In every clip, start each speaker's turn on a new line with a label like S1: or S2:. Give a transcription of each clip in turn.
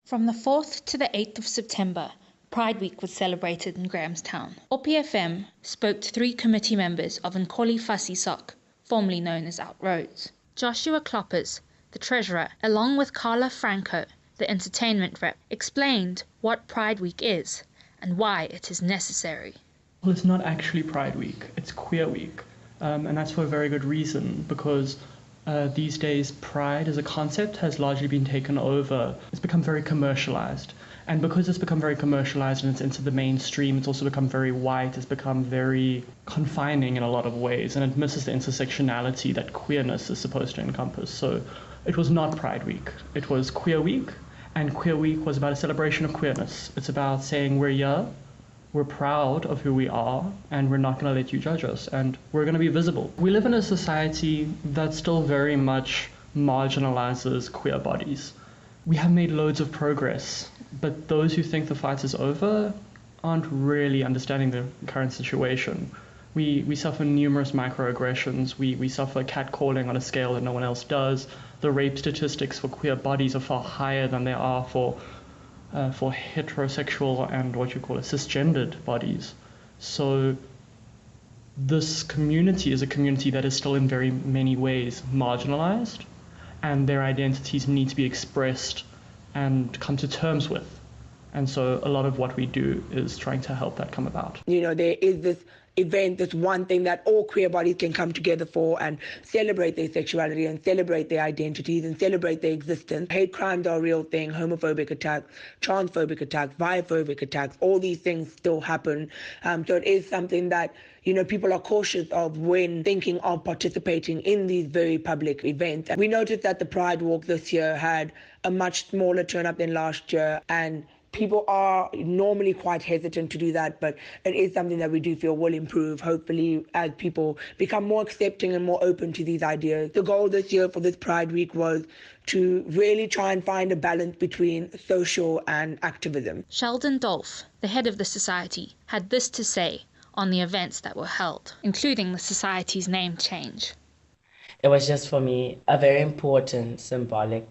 S1: From the 4th to the 8th of September, Pride Week was celebrated in Grahamstown. OppiFM spoke to 3 committee members of Nkollie-Fassie Society, formerly known as Out Rhodes. Joshua Kloppers, the treasurer, along with Carla Franco, the entertainment rep, explained what Pride Week is and why it is necessary.
S2: Well, it's not actually Pride Week, it's Queer Week. And that's for a very good reason, because these days pride as a concept has largely been taken over. It's become very commercialized. And because it's become very commercialized and it's into the mainstream, it's also become very white, it's become very confining in a lot of ways, and it misses the intersectionality that queerness is supposed to encompass. So it was not Pride Week, it was Queer Week, and Queer Week was about a celebration of queerness. It's about saying we're here, we're proud of who we are, and we're not going to let you judge us, and we're going to be visible. We live in a society that still very much marginalizes queer bodies. We have made loads of progress, but those who think the fight is over aren't really understanding the current situation. We suffer numerous microaggressions, we suffer catcalling on a scale that no one else does. The rape statistics for queer bodies are far higher than they are for heterosexual and what you call cisgendered bodies. So this community is a community that is still in very many ways marginalized, and their identities need to be expressed and come to terms with. And so a lot of what we do is trying to help that come about.
S3: You know, there is this event, this one thing that all queer bodies can come together for and celebrate their sexuality and celebrate their identities and celebrate their existence. Hate crimes are a real thing, homophobic attacks, transphobic attacks, biophobic attacks, all these things still happen. So it is something that, you know, people are cautious of when thinking of participating in these very public events. We noticed that the Pride Walk this year had a much smaller turnout than last year, and people are normally quite hesitant to do that, but it is something that we do feel will improve, hopefully, as people become more accepting and more open to these ideas. The goal this year for this Pride Week was to really try and find a balance between social and activism.
S1: Sheldon Dolph, the head of the society, had this to say on the events that were held, including the society's name change.
S4: It was just for me a very important symbolic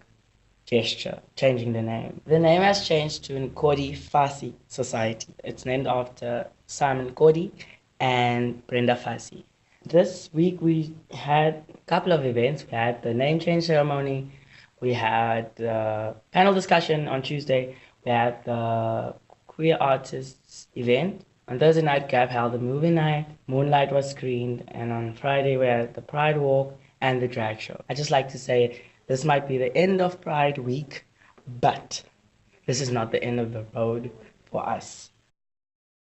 S4: gesture, changing the name. The name has changed to Nkollie-Fassie Society. It's named after Simon Nkollie and Brenda Fassie. This week we had a couple of events. We had the name change ceremony, we had the panel discussion on Tuesday, we had the queer artists event. On Thursday night, Gap held a movie night, Moonlight was screened, and on Friday we had the Pride Walk and the drag show. I just like to say this might be the end of Pride Week, but this is not the end of the road for us.